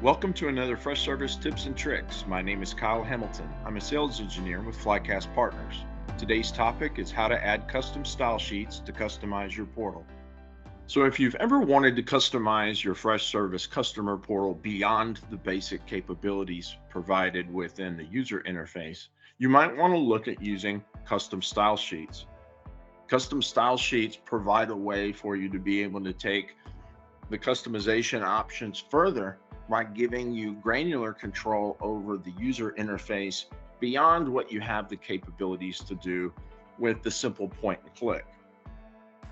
Welcome to another Freshservice Tips and Tricks. My name is Kyle Hamilton. I'm a sales engineer with Flycast Partners. Today's topic is how to add custom style sheets to customize your portal. So if you've ever wanted to customize your Freshservice customer portal beyond the basic capabilities provided within the user interface, you might want to look at using custom style sheets. Custom style sheets provide a way for you to be able to take the customization options further by giving you granular control over the user interface beyond what you have the capabilities to do with the simple point and click.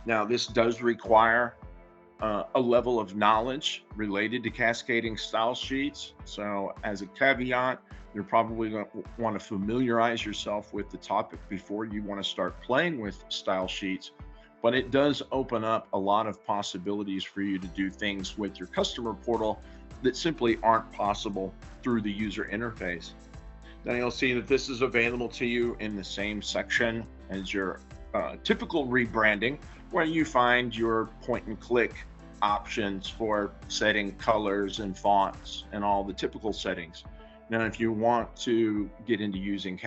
Now, this does require a level of knowledge related to cascading style sheets. So, as a caveat, you're probably going to want to familiarize yourself with the topic before you want to start playing with style sheets. But it does open up a lot of possibilities for you to do things with your customer portal that simply aren't possible through the user interface. Now you'll see that this is available to you in the same section as your typical rebranding, where you find your point and click options for setting colors and fonts and all the typical settings. Now, if you want to get into using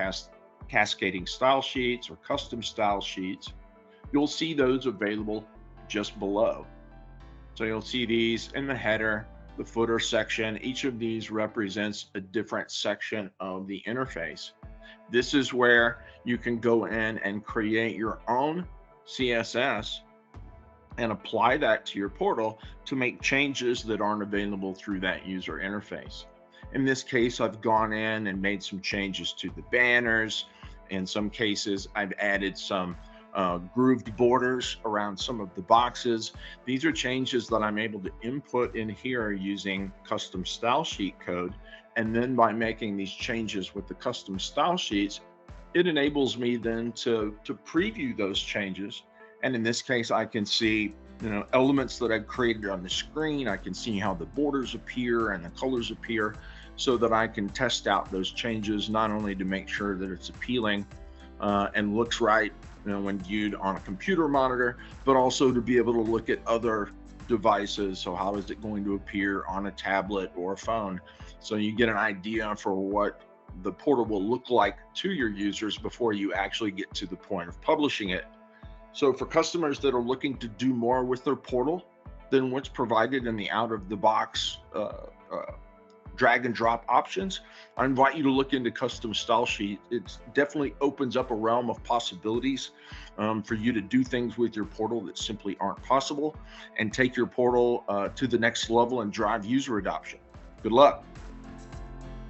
cascading style sheets or custom style sheets, you'll see those available just below. So you'll see these in the header, the footer section. Each of these represents a different section of the interface. This is where you can go in and create your own CSS and apply that to your portal to make changes that aren't available through that user interface. In this case, I've gone in and made some changes to the banners. In some cases, I've added some grooved borders around some of the boxes. These are changes that I'm able to input in here using custom style sheet code. And then by making these changes with the custom style sheets, it enables me then to preview those changes. And in this case, I can see elements that I've created on the screen. I can see how the borders appear and the colors appear so that I can test out those changes, not only to make sure that it's appealing and looks right when viewed on a computer monitor, but also to be able to look at other devices. So how is it going to appear on a tablet or a phone? So you get an idea for what the portal will look like to your users before you actually get to the point of publishing it. So for customers that are looking to do more with their portal than what's provided in the out-of-the-box drag and drop options, I invite you to look into custom style sheet. It definitely opens up a realm of possibilities for you to do things with your portal that simply aren't possible, and take your portal to the next level and drive user adoption. Good luck.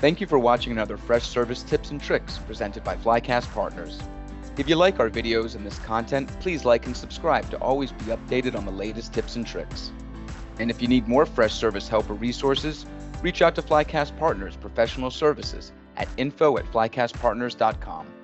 Thank you for watching another Freshservice Tips and Tricks presented by Flycast Partners. If you like our videos and this content, please like and subscribe to always be updated on the latest tips and tricks. And if you need more Freshservice help or resources, reach out to Flycast Partners Professional Services at info@flycastpartners.com.